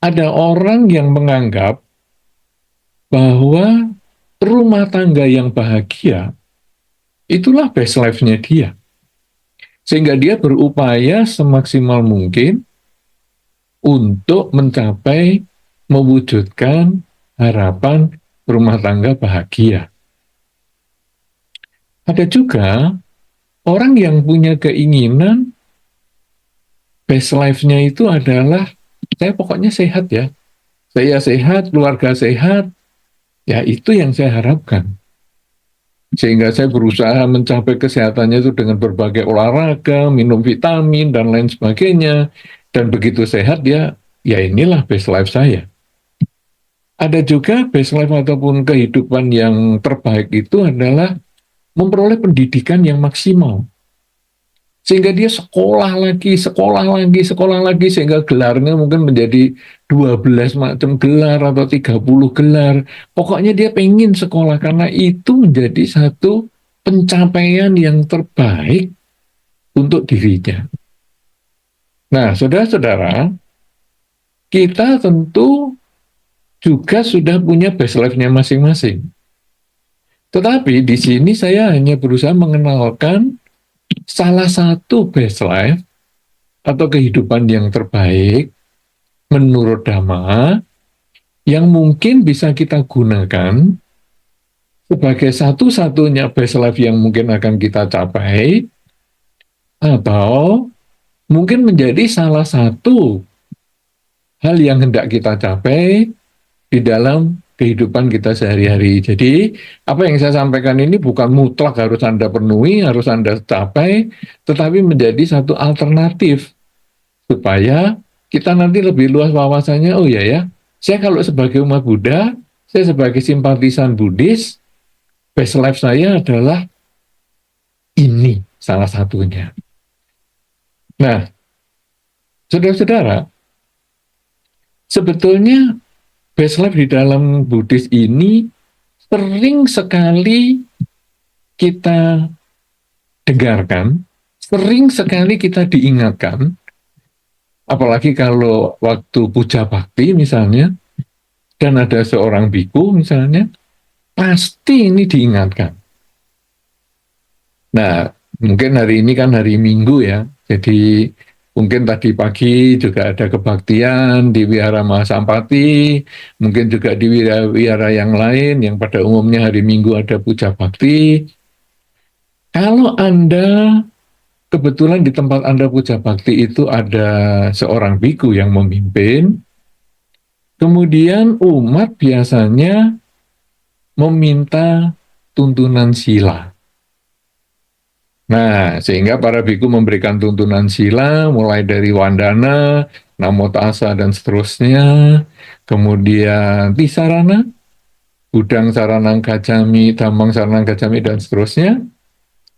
Ada orang yang menganggap bahwa rumah tangga yang bahagia itulah best life-nya dia. Sehingga dia berupaya semaksimal mungkin untuk mencapai, mewujudkan harapan rumah tangga bahagia. Ada juga orang yang punya keinginan best life-nya itu adalah saya pokoknya sehat ya. Saya sehat, keluarga sehat, ya itu yang saya harapkan. Sehingga saya berusaha mencapai kesehatannya itu dengan berbagai olahraga, minum vitamin, dan lain sebagainya. Dan begitu sehat ya, ya inilah best life saya. Ada juga best life ataupun kehidupan yang terbaik itu adalah memperoleh pendidikan yang maksimal. Sehingga dia sekolah lagi, sekolah lagi, sekolah lagi, sehingga gelarnya mungkin menjadi 12 macam gelar atau 30 gelar. Pokoknya dia pengen sekolah karena itu menjadi satu pencapaian yang terbaik untuk dirinya. Nah, saudara-saudara, kita tentu juga sudah punya best life-nya masing-masing. Tetapi di sini saya hanya berusaha mengenalkan salah satu best life atau kehidupan yang terbaik menurut Dhamma yang mungkin bisa kita gunakan sebagai satu-satunya best life yang mungkin akan kita capai atau mungkin menjadi salah satu hal yang hendak kita capai di dalam kehidupan kita sehari-hari. Jadi, apa yang saya sampaikan ini bukan mutlak harus Anda penuhi, harus Anda capai, tetapi menjadi satu alternatif supaya kita nanti lebih luas wawasannya. Oh ya, saya kalau sebagai umat Buddha, saya sebagai simpatisan Buddhis, best life saya adalah ini salah satunya. Nah, saudara-saudara, sebetulnya best life di dalam Buddhis ini sering sekali kita dengarkan, sering sekali kita diingatkan, apalagi kalau waktu puja bakti misalnya, dan ada seorang biku misalnya, pasti ini diingatkan. Nah, mungkin hari ini kan hari Minggu ya, jadi mungkin tadi pagi juga ada kebaktian di Wihara Mahasampati, mungkin juga di wihara yang lain yang pada umumnya hari Minggu ada puja bakti. Kalau Anda kebetulan di tempat Anda puja bakti itu ada seorang biku yang memimpin, kemudian umat biasanya meminta tuntunan sila. Nah, sehingga para biku memberikan tuntunan sila mulai dari Wandana, Namo Tassa dan seterusnya, kemudian Tisarana, Budang Saranang Gacami, Dhammang Saranang Gacami dan seterusnya.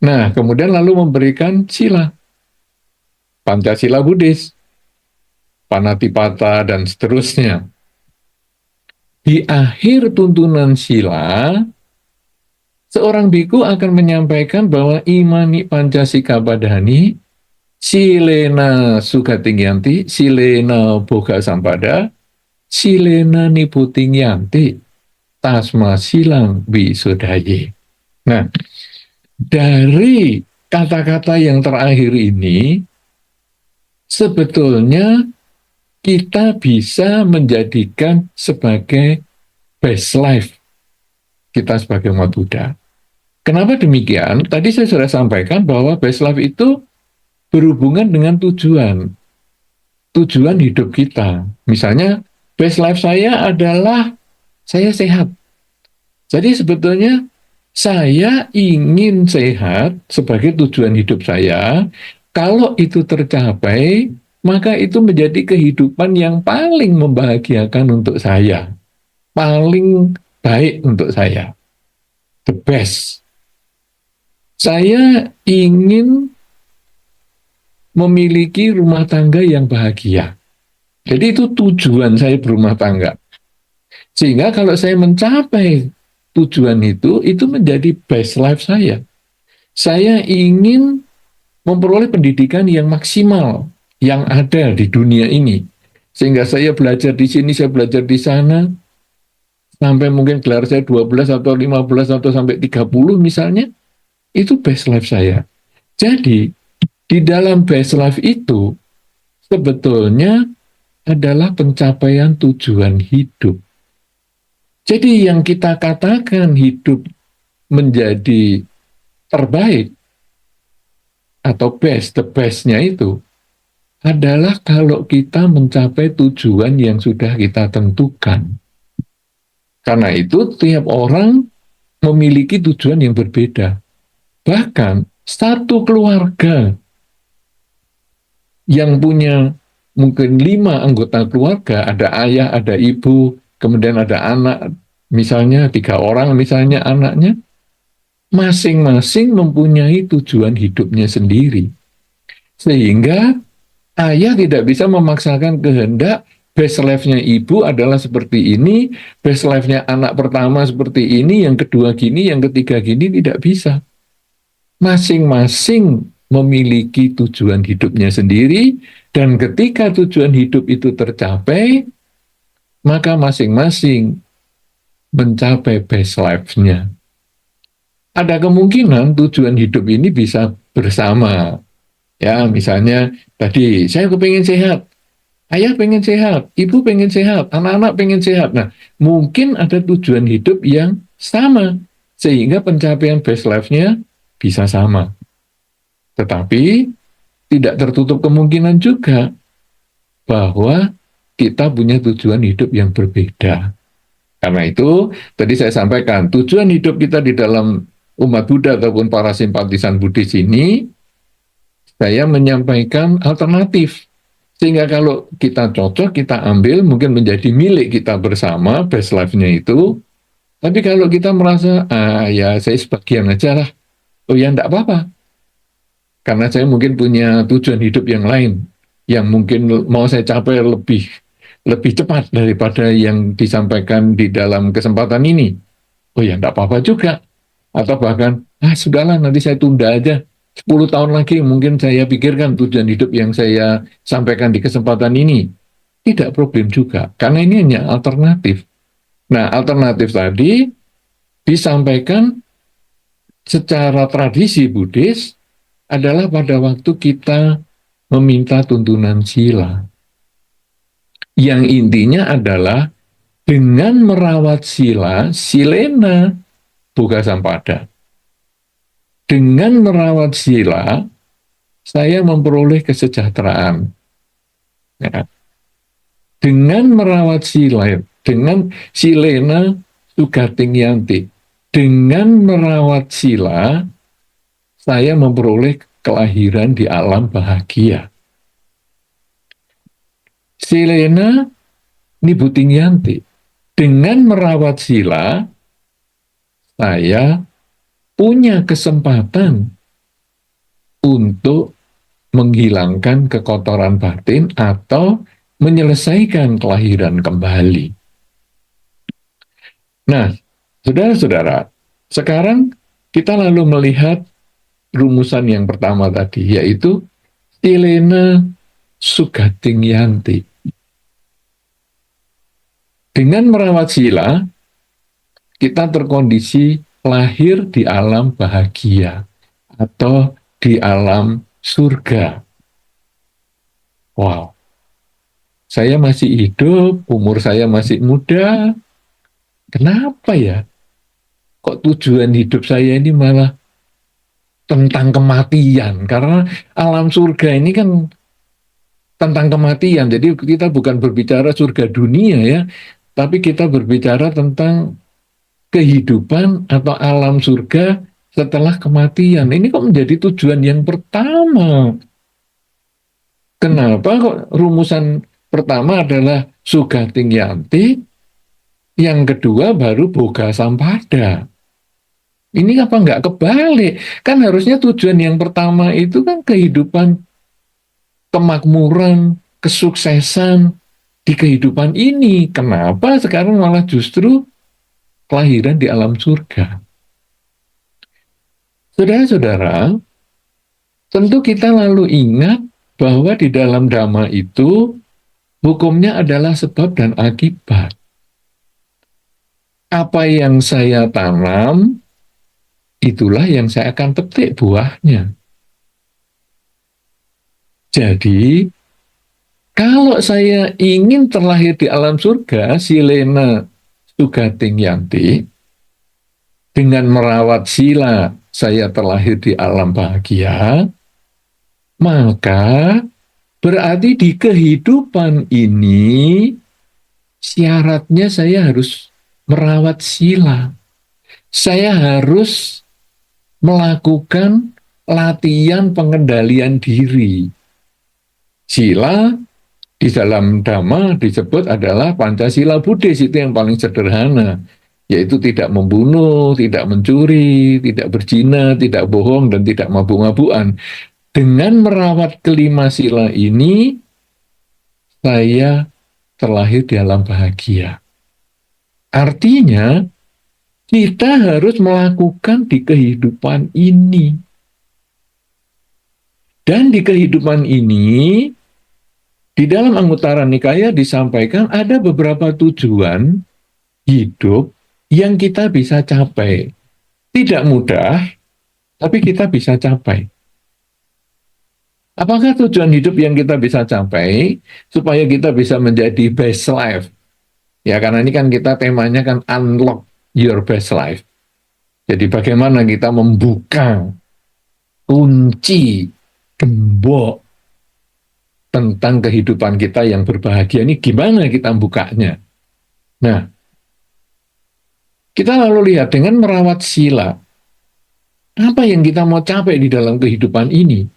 Nah, kemudian lalu memberikan sila, Pancasila Buddhis, Panatipata dan seterusnya. Di akhir tuntunan sila, seorang biku akan menyampaikan bahwa imani pancasika padani, silena sugatingyanti, silena boga sampada, silena niputingyanti, tasma silang wisudaye. Nah, dari kata-kata yang terakhir ini, sebetulnya kita bisa menjadikan sebagai best life kita sebagai umat Buddha. Kenapa demikian? Tadi saya sudah sampaikan bahwa best life itu berhubungan dengan tujuan hidup kita. Misalnya, best life saya adalah saya sehat. Jadi sebetulnya saya ingin sehat sebagai tujuan hidup saya. Kalau itu tercapai, maka itu menjadi kehidupan yang paling membahagiakan untuk saya. Paling baik untuk saya. The best. Saya ingin memiliki rumah tangga yang bahagia. Jadi itu tujuan saya berumah tangga. Sehingga kalau saya mencapai tujuan itu menjadi best life saya. Saya ingin memperoleh pendidikan yang maksimal yang ada di dunia ini. Sehingga saya belajar di sini, saya belajar di sana, sampai mungkin gelar saya 12 atau 15 atau sampai 30 misalnya, itu best life saya. Jadi, di dalam best life itu, sebetulnya adalah pencapaian tujuan hidup. Jadi yang kita katakan hidup menjadi terbaik atau best, the bestnya itu adalah kalau kita mencapai tujuan yang sudah kita tentukan. Karena itu tiap orang memiliki tujuan yang berbeda. Bahkan satu keluarga yang punya mungkin 5 anggota keluarga, ada ayah, ada ibu, kemudian ada anak, misalnya 3 orang misalnya anaknya, masing-masing mempunyai tujuan hidupnya sendiri. Sehingga ayah tidak bisa memaksakan kehendak best life-nya ibu adalah seperti ini, best life-nya anak pertama seperti ini, yang kedua gini, yang ketiga gini, tidak bisa. Masing-masing memiliki tujuan hidupnya sendiri, dan ketika tujuan hidup itu tercapai, maka masing-masing mencapai best life-nya. Ada kemungkinan tujuan hidup ini bisa bersama. Ya, misalnya tadi saya kepingin sehat, ayah pengen sehat, ibu pengen sehat, anak-anak pengen sehat. Nah, mungkin ada tujuan hidup yang sama, sehingga pencapaian best life-nya bisa sama. Tetapi tidak tertutup kemungkinan juga bahwa kita punya tujuan hidup yang berbeda. Karena itu, tadi saya sampaikan, tujuan hidup kita di dalam umat Buddha ataupun para simpatisan Buddhis ini, saya menyampaikan alternatif. Sehingga kalau kita cocok, kita ambil, mungkin menjadi milik kita bersama, best life-nya itu. Tapi kalau kita merasa, ya saya sebagian aja lah, oh ya enggak apa-apa. Karena saya mungkin punya tujuan hidup yang lain, yang mungkin mau saya capai lebih cepat daripada yang disampaikan di dalam kesempatan ini. Oh ya enggak apa-apa juga. Atau bahkan, sudahlah nanti saya tunda aja. 10 tahun lagi mungkin saya pikirkan tujuan hidup yang saya sampaikan di kesempatan ini. Tidak problem juga, karena ini hanya alternatif. Nah, alternatif tadi disampaikan secara tradisi Buddhis adalah pada waktu kita meminta tuntunan sila. Yang intinya adalah dengan merawat sila, silena buka sampada. Dengan merawat sila, saya memperoleh kesejahteraan. Ya. Dengan merawat sila, dengan silena sugating yanti. Dengan merawat sila, saya memperoleh kelahiran di alam bahagia. Silena nibuting yanti. Dengan merawat sila, saya punya kesempatan untuk menghilangkan kekotoran batin atau menyelesaikan kelahiran kembali. Nah, saudara-saudara, sekarang kita lalu melihat rumusan yang pertama tadi, yaitu silena sugating yanti. Dengan merawat sila, kita terkondisi lahir di alam bahagia atau di alam surga. Wow, saya masih hidup, umur saya masih muda. Kenapa ya? Kok tujuan hidup saya ini malah tentang kematian? Karena alam surga ini kan tentang kematian. Jadi kita bukan berbicara surga dunia ya, tapi kita berbicara tentang kehidupan atau alam surga setelah kematian. Ini kok menjadi tujuan yang pertama? Kenapa kok rumusan pertama adalah sugating yanti, yang kedua baru boga sampada? Ini apa nggak kebalik? Kan harusnya tujuan yang pertama itu kan kehidupan, kemakmuran, kesuksesan di kehidupan ini. Kenapa sekarang malah justru kelahiran di alam surga? Saudara-saudara, tentu kita lalu ingat bahwa di dalam Dhamma itu Hukumnya adalah sebab dan akibat. Apa yang saya tanam, itulah yang saya akan petik buahnya. Jadi, kalau saya ingin terlahir di alam surga, Silena Sugating Yanti, dengan merawat sila, saya terlahir di alam bahagia, maka berarti di kehidupan ini, syaratnya saya harus merawat sila. Saya harus melakukan latihan pengendalian diri. Sila di dalam Dhamma disebut adalah Pancasila Buddhis, itu yang paling sederhana, yaitu tidak membunuh, tidak mencuri, tidak berzina, tidak bohong, dan tidak mabuk-mabukan. Dengan merawat kelima sila ini, saya terlahir di alam bahagia. Artinya, kita harus melakukan di kehidupan ini. Dan di kehidupan ini, di dalam Anguttara Nikaya disampaikan ada beberapa tujuan hidup yang kita bisa capai. Tidak mudah, tapi kita bisa capai. Apakah tujuan hidup yang kita bisa capai supaya kita bisa menjadi best life? Ya, karena ini kan kita temanya kan unlock your best life. Jadi bagaimana kita membuka kunci gembok tentang kehidupan kita yang berbahagia ini, gimana kita bukanya? Nah, kita lalu lihat dengan merawat sila, apa yang kita mau capai di dalam kehidupan ini?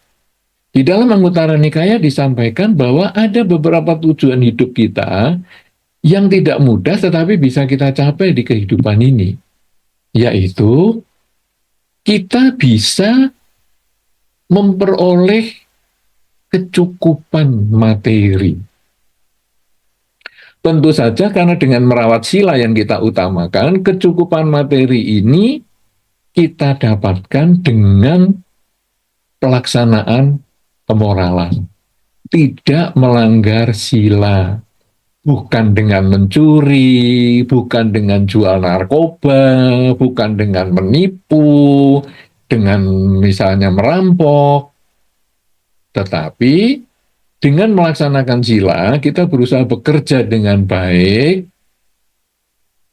Di dalam Anguttara Nikaya disampaikan bahwa ada beberapa tujuan hidup kita yang tidak mudah tetapi bisa kita capai di kehidupan ini. Yaitu, kita bisa memperoleh kecukupan materi. Tentu saja karena dengan merawat sila yang kita utamakan, kecukupan materi ini kita dapatkan dengan pelaksanaan pemoralan. Tidak melanggar sila. Bukan dengan mencuri, bukan dengan jual narkoba, bukan dengan menipu, dengan misalnya merampok. Tetapi dengan melaksanakan sila, kita berusaha bekerja dengan baik,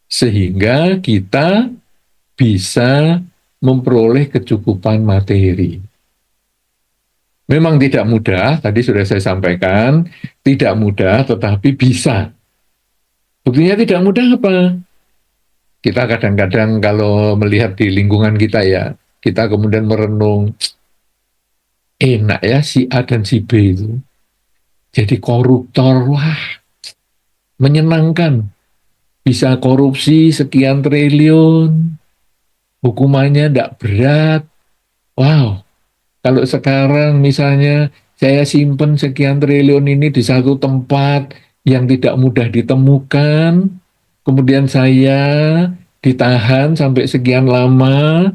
sehingga kita bisa memperoleh kecukupan materi. Memang tidak mudah, tadi sudah saya sampaikan, tidak mudah tetapi bisa. Buktinya tidak mudah apa? Kita kadang-kadang kalau melihat di lingkungan kita ya, kita kemudian merenung, enak ya si A dan si B itu. Jadi koruptor, wah menyenangkan. Bisa korupsi sekian triliun, hukumannya tidak berat. Wow, kalau sekarang misalnya saya simpen sekian triliun ini di satu tempat yang tidak mudah ditemukan, kemudian saya ditahan sampai sekian lama,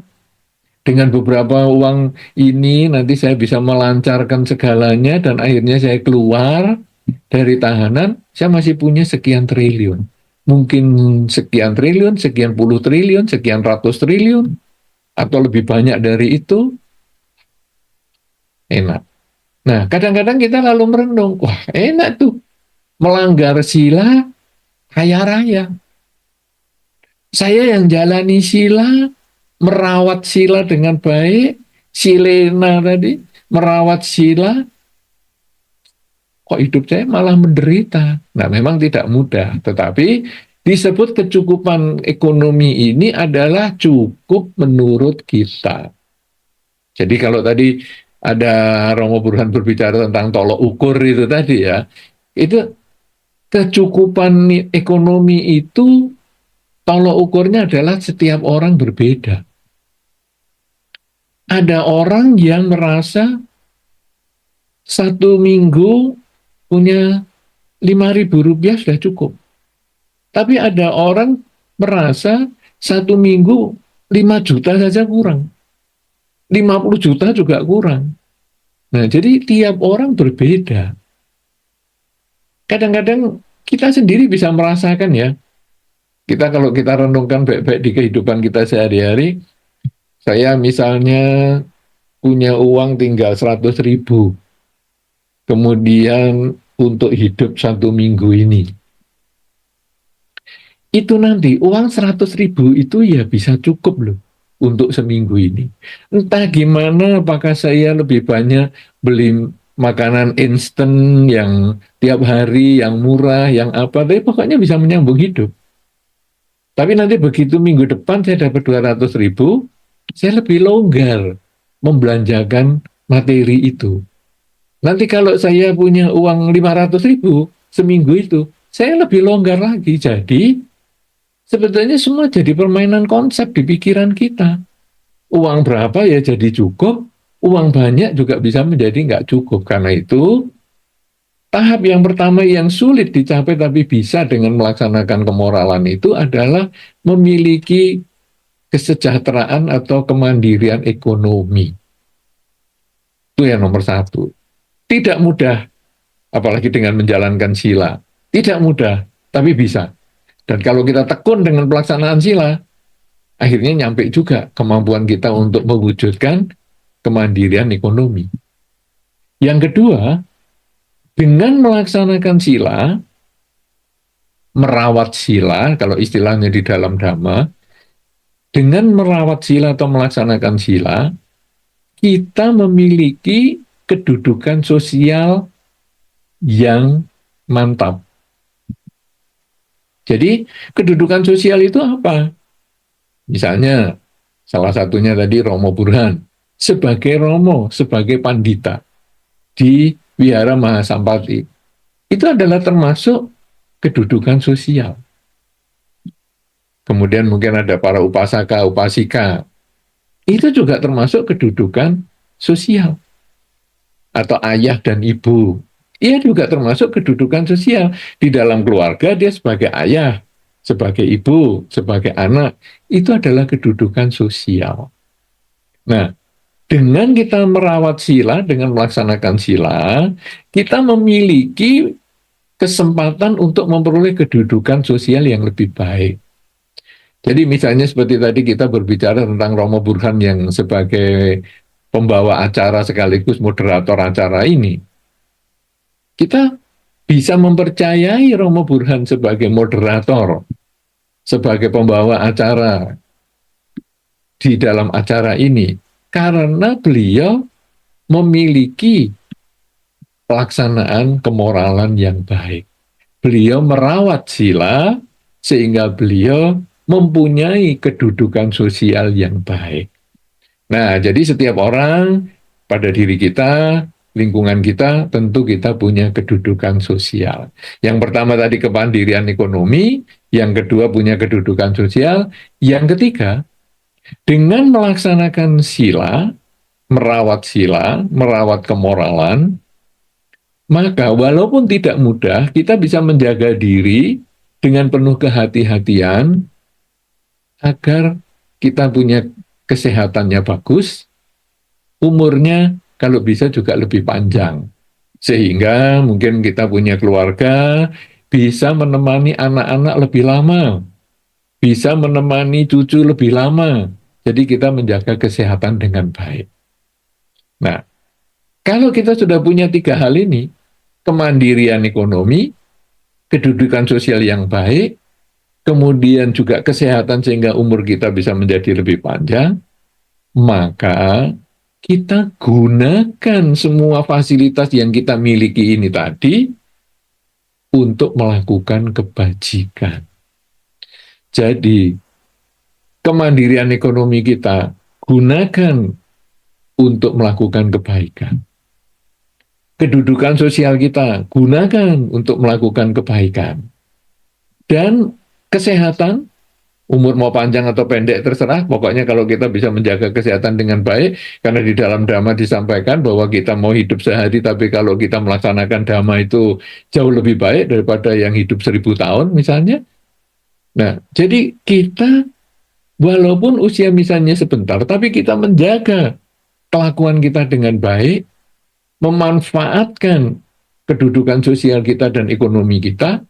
dengan beberapa uang ini nanti saya bisa melancarkan segalanya dan akhirnya saya keluar dari tahanan, saya masih punya sekian triliun. Mungkin sekian triliun, sekian puluh triliun, sekian ratus triliun, atau lebih banyak dari itu. Enak. Nah, kadang-kadang kita lalu merenung, wah enak tuh, melanggar sila, kaya raya. Saya yang jalani sila, merawat sila dengan baik, Silena tadi, merawat sila, kok hidup saya malah menderita. Nah, memang tidak mudah, tetapi disebut kecukupan ekonomi ini adalah cukup menurut kita. Jadi kalau tadi ada Romo Burhan berbicara tentang tolok ukur itu tadi ya, itu kecukupan ekonomi itu tolok ukurnya adalah setiap orang berbeda. Ada orang yang merasa satu minggu punya 5.000 rupiah sudah cukup. Tapi ada orang merasa satu minggu 5 juta saja kurang. 50 juta juga kurang. Nah, jadi tiap orang berbeda. kadang-kadang kita sendiri bisa merasakan ya, kita kalau kita renungkan baik-baik di kehidupan kita sehari-hari, saya misalnya punya uang tinggal 100.000, kemudian untuk hidup 1 minggu ini, itu nanti uang 100.000 itu ya bisa cukup loh untuk seminggu ini. Entah gimana, apakah saya lebih banyak beli makanan instan yang tiap hari, yang murah, yang apa, tapi pokoknya bisa menyambung hidup. Tapi nanti begitu minggu depan saya dapat 200.000, saya lebih longgar membelanjakan materi itu. Nanti kalau saya punya uang 500.000 seminggu itu, saya lebih longgar lagi. Jadi sebetulnya semua jadi permainan konsep di pikiran kita. Uang berapa ya jadi cukup, uang banyak juga bisa menjadi nggak cukup. Karena itu, tahap yang pertama yang sulit dicapai tapi bisa dengan melaksanakan kemoralan itu adalah memiliki kesejahteraan atau kemandirian ekonomi. Itu yang nomor satu. Tidak mudah, apalagi dengan menjalankan sila. Tidak mudah, tapi bisa. Dan kalau kita tekun dengan pelaksanaan sila, akhirnya nyampe juga kemampuan kita untuk mewujudkan kemandirian ekonomi. Yang kedua, dengan melaksanakan sila, merawat sila, kalau istilahnya di dalam Dhamma, dengan merawat sila atau melaksanakan sila, kita memiliki kedudukan sosial yang mantap. Jadi, kedudukan sosial itu apa? Misalnya, salah satunya tadi Romo Burhan, sebagai Romo, sebagai Pandita di Wihara Mahasampati, itu adalah termasuk kedudukan sosial. Kemudian mungkin ada para upasaka, upasika, itu juga termasuk kedudukan sosial. Atau ayah dan ibu, ia juga termasuk kedudukan sosial. Di dalam keluarga dia sebagai ayah, sebagai ibu, sebagai anak, itu adalah kedudukan sosial. Nah, dengan kita merawat sila, dengan melaksanakan sila, kita memiliki kesempatan untuk memperoleh kedudukan sosial yang lebih baik. Jadi misalnya seperti tadi kita berbicara tentang Romo Burhan yang sebagai pembawa acara sekaligus moderator acara ini, kita bisa mempercayai Romo Burhan sebagai moderator, sebagai pembawa acara di dalam acara ini, karena beliau memiliki pelaksanaan kemoralan yang baik. Beliau merawat sila sehingga beliau mempunyai kedudukan sosial yang baik. Nah, jadi setiap orang pada diri kita, lingkungan kita, tentu kita punya kedudukan sosial. Yang pertama tadi kemandirian ekonomi, yang kedua punya kedudukan sosial, yang ketiga dengan melaksanakan sila, merawat kemoralan, maka walaupun tidak mudah, kita bisa menjaga diri dengan penuh kehati-hatian agar kita punya kesehatannya bagus, umurnya kalau bisa juga lebih panjang. Sehingga mungkin kita punya keluarga, bisa menemani anak-anak lebih lama, bisa menemani cucu lebih lama. Jadi kita menjaga kesehatan dengan baik. Nah, kalau kita sudah punya 3 hal ini, kemandirian ekonomi, kedudukan sosial yang baik, kemudian juga kesehatan sehingga umur kita bisa menjadi lebih panjang, maka kita gunakan semua fasilitas yang kita miliki ini tadi untuk melakukan kebajikan. Jadi, kemandirian ekonomi kita gunakan untuk melakukan kebaikan. Kedudukan sosial kita gunakan untuk melakukan kebaikan. Dan kesehatan, umur mau panjang atau pendek terserah, pokoknya kalau kita bisa menjaga kesehatan dengan baik, karena di dalam Dhamma disampaikan bahwa kita mau hidup sehari, tapi kalau kita melaksanakan Dhamma itu jauh lebih baik daripada yang hidup 1000 tahun misalnya. Nah, jadi kita walaupun usia misalnya sebentar, tapi kita menjaga kelakuan kita dengan baik, memanfaatkan kedudukan sosial kita dan ekonomi kita,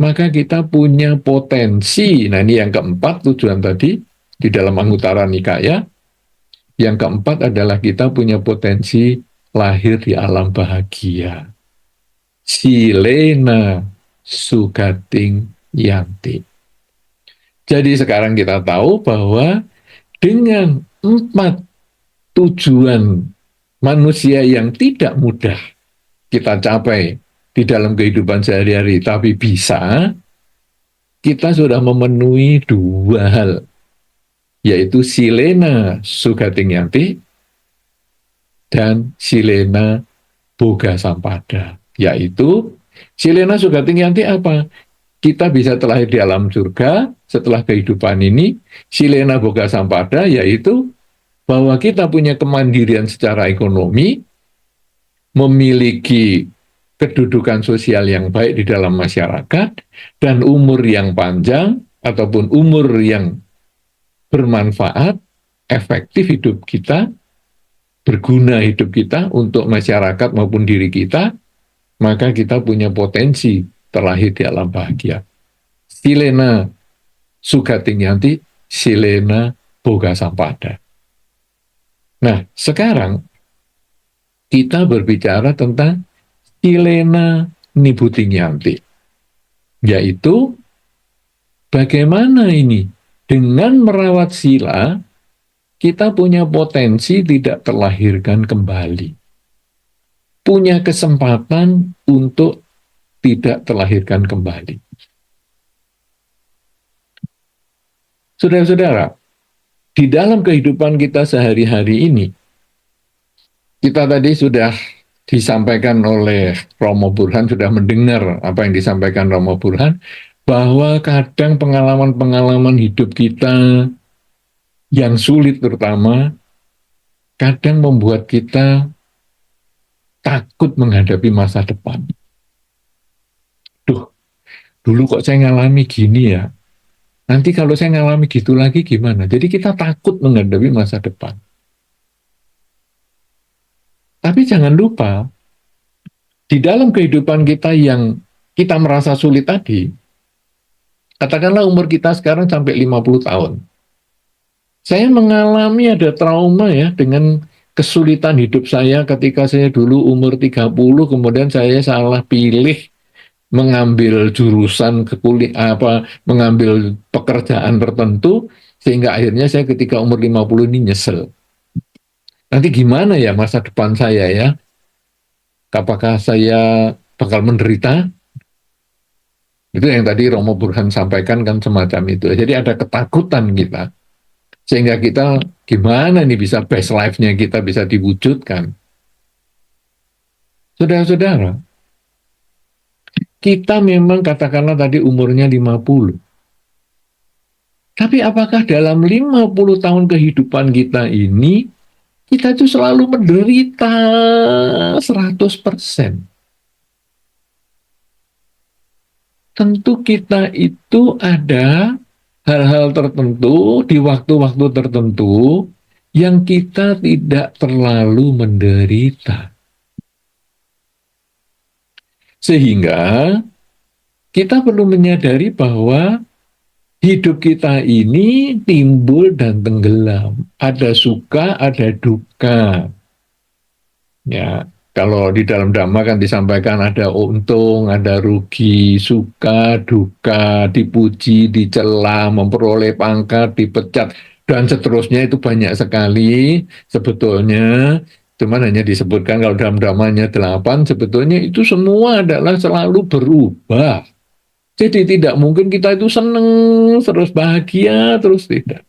maka kita punya potensi. Nah, ini yang keempat tujuan tadi di dalam Anguttara Nikaya. Yang keempat adalah kita punya potensi lahir di alam bahagia. Silena Sugating Yanti. Jadi sekarang kita tahu bahwa dengan 4 tujuan manusia yang tidak mudah kita capai di dalam kehidupan sehari-hari, tapi bisa, kita sudah memenuhi 2 hal, yaitu Silena Sugating Yanti dan Silena Boga Sampada. Yaitu Silena Sugating Yanti apa? Kita bisa terlahir di alam surga setelah kehidupan ini. Silena Boga Sampada yaitu bahwa kita punya kemandirian secara ekonomi, memiliki kedudukan sosial yang baik di dalam masyarakat, dan umur yang panjang ataupun umur yang bermanfaat, efektif hidup kita, berguna hidup kita untuk masyarakat maupun diri kita, maka kita punya potensi terlahir di alam bahagia. Silena Sugating Yanti, Silena Boga Sampada. Nah, sekarang kita berbicara tentang Silena Nibbutting Yanti, yaitu bagaimana ini dengan merawat sila kita punya potensi tidak terlahirkan kembali, punya kesempatan untuk tidak terlahirkan kembali. Saudara-saudara, di dalam kehidupan kita sehari-hari ini, kita tadi sudah disampaikan oleh Romo Burhan, sudah mendengar apa yang disampaikan Romo Burhan, bahwa kadang pengalaman-pengalaman hidup kita yang sulit terutama, kadang membuat kita takut menghadapi masa depan. Duh, dulu kok saya ngalami gini ya, nanti kalau saya ngalami gitu lagi gimana? Jadi kita takut menghadapi masa depan. Tapi jangan lupa, di dalam kehidupan kita yang kita merasa sulit tadi, katakanlah umur kita sekarang sampai 50 tahun. Saya mengalami ada trauma ya dengan kesulitan hidup saya ketika saya dulu umur 30, kemudian saya salah pilih mengambil jurusan mengambil pekerjaan tertentu, sehingga akhirnya saya ketika umur 50 ini nyesel. Nanti gimana ya masa depan saya ya? Apakah saya bakal menderita? Itu yang tadi Romo Burhan sampaikan kan semacam itu. Jadi ada ketakutan kita. Sehingga kita gimana nih bisa best life-nya kita bisa diwujudkan. Saudara-saudara, kita memang katakanlah tadi umurnya 50. Tapi apakah dalam 50 tahun kehidupan kita ini, kita itu selalu menderita 100%? Tentu kita itu ada hal-hal tertentu di waktu-waktu tertentu yang kita tidak terlalu menderita. Sehingga kita perlu menyadari bahwa hidup kita ini timbul dan tenggelam. Ada suka, ada duka. Ya, kalau di dalam Dhamma kan disampaikan ada untung, ada rugi, suka, duka, dipuji, dicela, memperoleh pangkat, dipecat, dan seterusnya. Itu banyak sekali sebetulnya. Cuman hanya disebutkan kalau dalam Dhammanya 8, sebetulnya itu semua adalah selalu berubah. Jadi tidak mungkin kita itu senang, terus bahagia, terus tidak.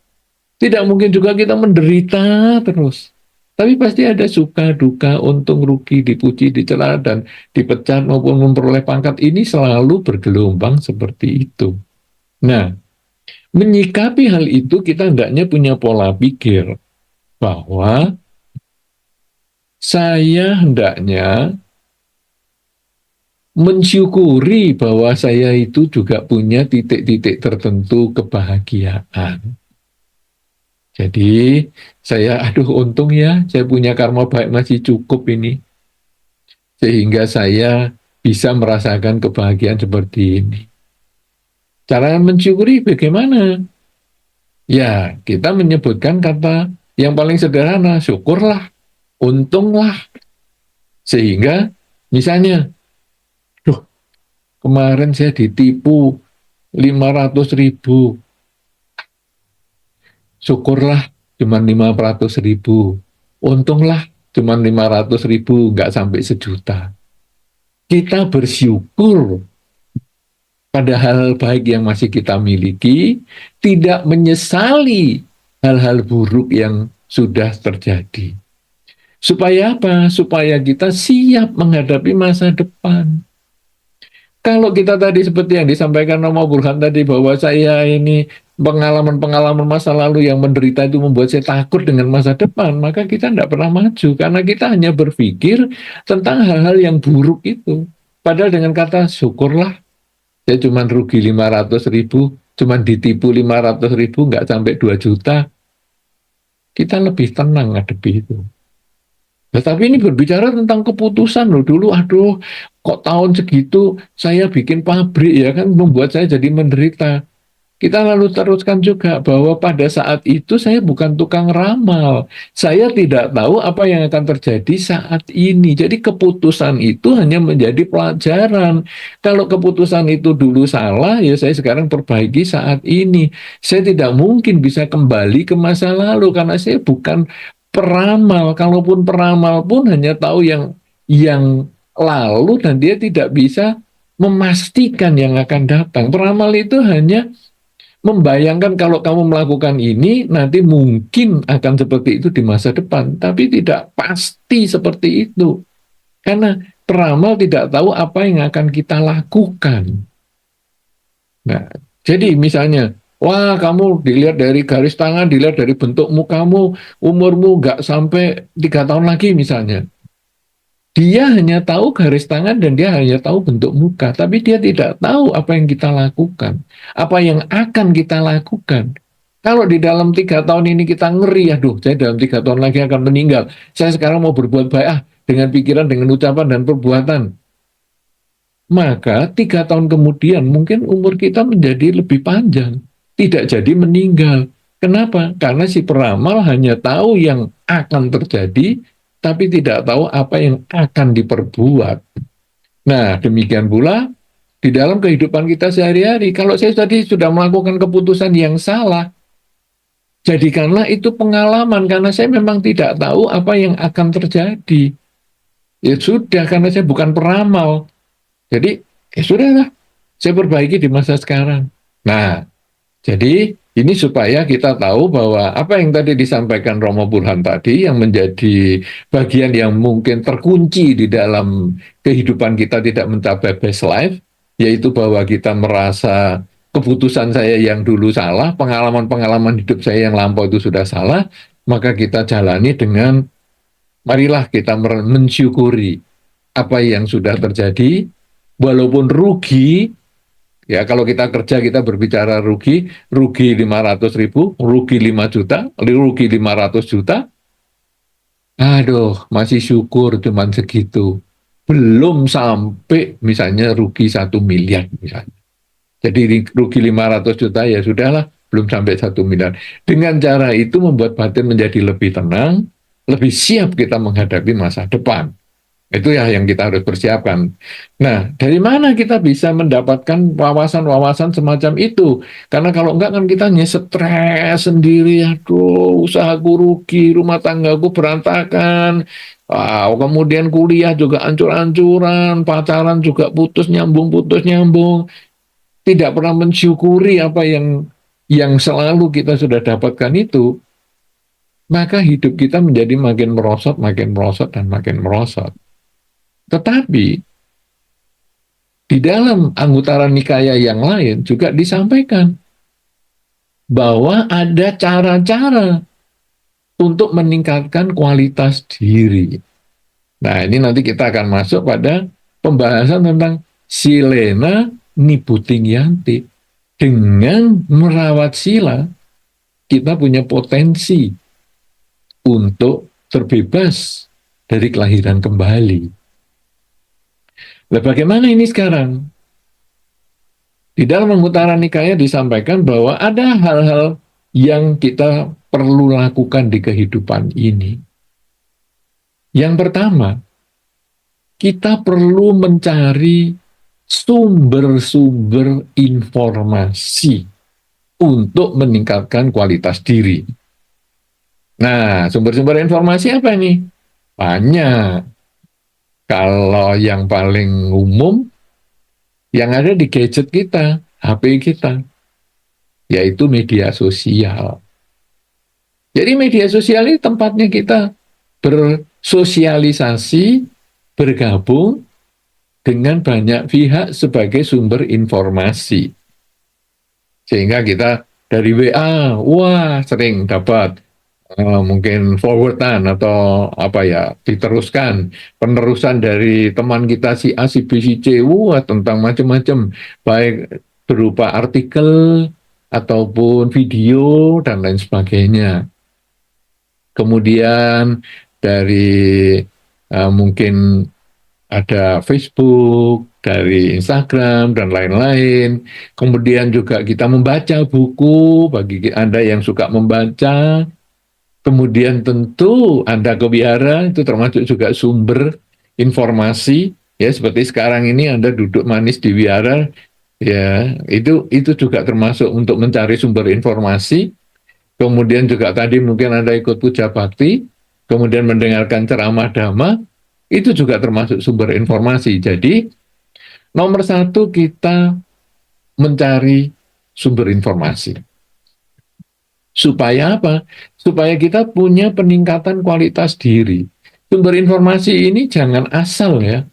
Tidak mungkin juga kita menderita terus. Tapi pasti ada suka, duka, untung, rugi, dipuji, dicela, dan dipecat maupun memperoleh pangkat. Ini selalu bergelombang seperti itu. Nah, menyikapi hal itu kita hendaknya punya pola pikir bahwa saya hendaknya mensyukuri bahwa saya itu juga punya titik-titik tertentu kebahagiaan. Jadi saya, untung ya, saya punya karma baik masih cukup ini. sehingga saya bisa merasakan kebahagiaan seperti ini. Cara mensyukuri bagaimana? Ya, kita menyebutkan kata yang paling sederhana, syukurlah, untunglah. Sehingga misalnya, duh, kemarin saya ditipu 500.000, syukurlah cuma 500.000, untunglah cuma 500.000, nggak sampai 1 juta. Kita bersyukur pada hal baik yang masih kita miliki, tidak menyesali hal-hal buruk yang sudah terjadi. Supaya apa? Supaya kita siap menghadapi masa depan. Kalau kita tadi seperti yang disampaikan Romo Burhan tadi, bahwa saya ini pengalaman-pengalaman masa lalu yang menderita itu membuat saya takut dengan masa depan, maka kita tidak pernah maju, karena kita hanya berpikir tentang hal-hal yang buruk itu. Padahal dengan kata syukurlah, saya cuma rugi 500.000, cuma ditipu 500.000, nggak sampai 2 juta, kita lebih tenang ngadepi itu. Tetapi ini berbicara tentang keputusan loh. Dulu aduh, kok tahun segitu saya bikin pabrik, ya kan, membuat saya jadi menderita. Kita lalu teruskan juga bahwa pada saat itu saya bukan tukang ramal. Saya tidak tahu apa yang akan terjadi saat ini. Jadi keputusan itu hanya menjadi pelajaran. Kalau keputusan itu dulu salah, ya saya sekarang perbaiki saat ini. Saya tidak mungkin bisa kembali ke masa lalu karena saya bukan peramal. Kalaupun peramal pun hanya tahu yang lalu, dan dia tidak bisa memastikan yang akan datang. Peramal itu hanya membayangkan kalau kamu melakukan ini, nanti mungkin akan seperti itu di masa depan. Tapi tidak pasti seperti itu. Karena peramal tidak tahu apa yang akan kita lakukan. Nah, jadi misalnya, wah kamu dilihat dari garis tangan, dilihat dari bentuk mukamu, umurmu nggak sampai 3 tahun lagi misalnya. Dia hanya tahu garis tangan dan dia hanya tahu bentuk muka, tapi dia tidak tahu apa yang kita lakukan, apa yang akan kita lakukan. Kalau di dalam 3 tahun ini kita ngeri, aduh, saya dalam 3 tahun lagi akan meninggal. Saya sekarang mau berbuat baik, dengan pikiran, dengan ucapan dan perbuatan. Maka 3 tahun kemudian mungkin umur kita menjadi lebih panjang, tidak jadi meninggal. Kenapa? Karena si peramal hanya tahu yang akan terjadi, tapi tidak tahu apa yang akan diperbuat. Nah, demikian pula di dalam kehidupan kita sehari-hari. Kalau saya tadi sudah melakukan keputusan yang salah, jadikanlah itu pengalaman, karena saya memang tidak tahu apa yang akan terjadi. Ya sudah, karena saya bukan peramal. Jadi, ya sudahlah, saya perbaiki di masa sekarang. Nah, jadi ini supaya kita tahu bahwa apa yang tadi disampaikan Romo Burhan tadi, yang menjadi bagian yang mungkin terkunci di dalam kehidupan kita tidak mencapai best life, yaitu bahwa kita merasa keputusan saya yang dulu salah, pengalaman-pengalaman hidup saya yang lampau itu sudah salah, maka kita jalani dengan, marilah kita mensyukuri apa yang sudah terjadi, walaupun rugi. Ya, kalau kita kerja, kita berbicara rugi, rugi 500.000, rugi 5 juta, rugi 500 juta, aduh, masih syukur cuman segitu. Belum sampai misalnya rugi 1 miliar misalnya. Jadi rugi 500 juta, ya sudahlah, belum sampai 1 miliar. Dengan cara itu membuat batin menjadi lebih tenang, lebih siap kita menghadapi masa depan. Itu ya yang kita harus persiapkan. Nah, dari mana kita bisa mendapatkan wawasan-wawasan semacam itu? Karena kalau enggak kan kita hanya stres sendiri, aduh, usahaku rugi, rumah tanggaku berantakan, kemudian kuliah juga ancur-ancuran, pacaran juga putus nyambung, tidak pernah mensyukuri apa yang selalu kita sudah dapatkan itu, maka hidup kita menjadi makin merosot, dan makin merosot. Tetapi di dalam Anguttara Nikaya yang lain juga disampaikan bahwa ada cara-cara untuk meningkatkan kualitas diri. Nah, ini nanti kita akan masuk pada pembahasan tentang Silena Nibbutingyanti. Dengan merawat sila, kita punya potensi untuk terbebas dari kelahiran kembali. Nah, bagaimana ini sekarang? Di dalam Mutiara Nikaya disampaikan bahwa ada hal-hal yang kita perlu lakukan di kehidupan ini. Yang pertama, kita perlu mencari sumber-sumber informasi untuk meningkatkan kualitas diri. Nah, sumber-sumber informasi apa nih? Banyak. Kalau yang paling umum, yang ada di gadget kita, HP kita, yaitu media sosial. Jadi media sosial ini tempatnya kita bersosialisasi, bergabung dengan banyak pihak sebagai sumber informasi. Sehingga kita dari WA, wah sering dapat mungkin forwardan atau apa ya, diteruskan penerusan dari teman kita si A, si B, si C, wah tentang macam-macam, baik berupa artikel ataupun video dan lain sebagainya. Kemudian dari mungkin ada Facebook, dari Instagram, dan lain-lain. Kemudian juga kita membaca buku, bagi Anda yang suka membaca. Kemudian tentu Anda ke wihara, itu termasuk juga sumber informasi. Ya, seperti sekarang ini Anda duduk manis di wihara, ya, itu juga termasuk untuk mencari sumber informasi. Kemudian juga tadi mungkin Anda ikut puja bakti, kemudian mendengarkan ceramah dhamma, itu juga termasuk sumber informasi. Jadi, nomor satu kita mencari sumber informasi. Supaya apa? Supaya kita punya peningkatan kualitas diri. Sumber informasi ini jangan asal ya,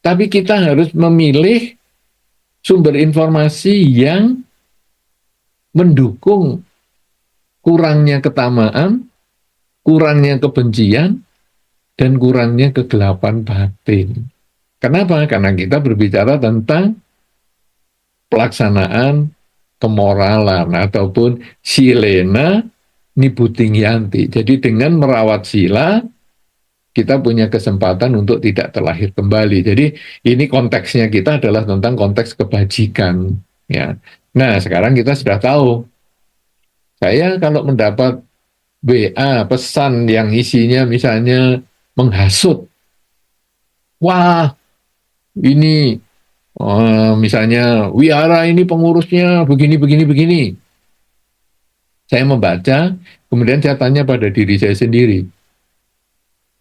tapi kita harus memilih sumber informasi yang mendukung kurangnya ketamaan, kurangnya kebencian, dan kurangnya kegelapan batin. Kenapa? Karena kita berbicara tentang pelaksanaan kemoralan ataupun silena nibutingyanti. Jadi dengan merawat sila, kita punya kesempatan untuk tidak terlahir kembali. Jadi ini konteksnya kita adalah tentang konteks kebajikan. Ya. Nah, sekarang kita sudah tahu. Saya kalau mendapat WA pesan yang isinya misalnya menghasut, wah ini misalnya wihara ini pengurusnya begini begini begini. Saya membaca, kemudian saya tanya pada diri saya sendiri,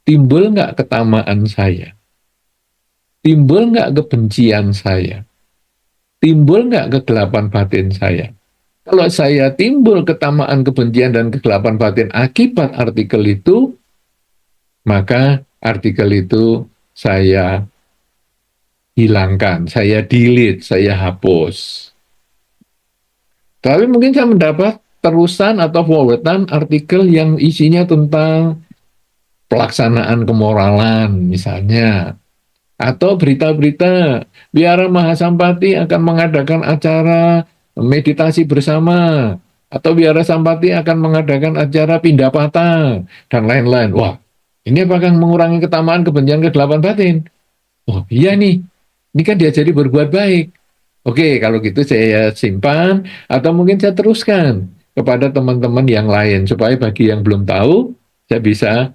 timbul nggak ketamaan saya? Timbul nggak kebencian saya? Timbul nggak kegelapan batin saya? Kalau saya timbul ketamaan, kebencian, dan kegelapan batin akibat artikel itu, maka artikel itu saya hilangkan, saya delete, saya hapus. Tapi mungkin saya mendapat terusan atau forwardan artikel yang isinya tentang pelaksanaan kemoralan misalnya. Atau berita-berita, Wihara Mahasampati akan mengadakan acara meditasi bersama. Atau Wihara Sampati akan mengadakan acara pindah patah, dan lain-lain. Wah, ini apakah mengurangi ketamaan, kebencian, kegelapan batin? Oh iya nih, ini kan diajari berbuat baik. Oke, kalau gitu saya simpan, atau mungkin saya teruskan kepada teman-teman yang lain, supaya bagi yang belum tahu, saya bisa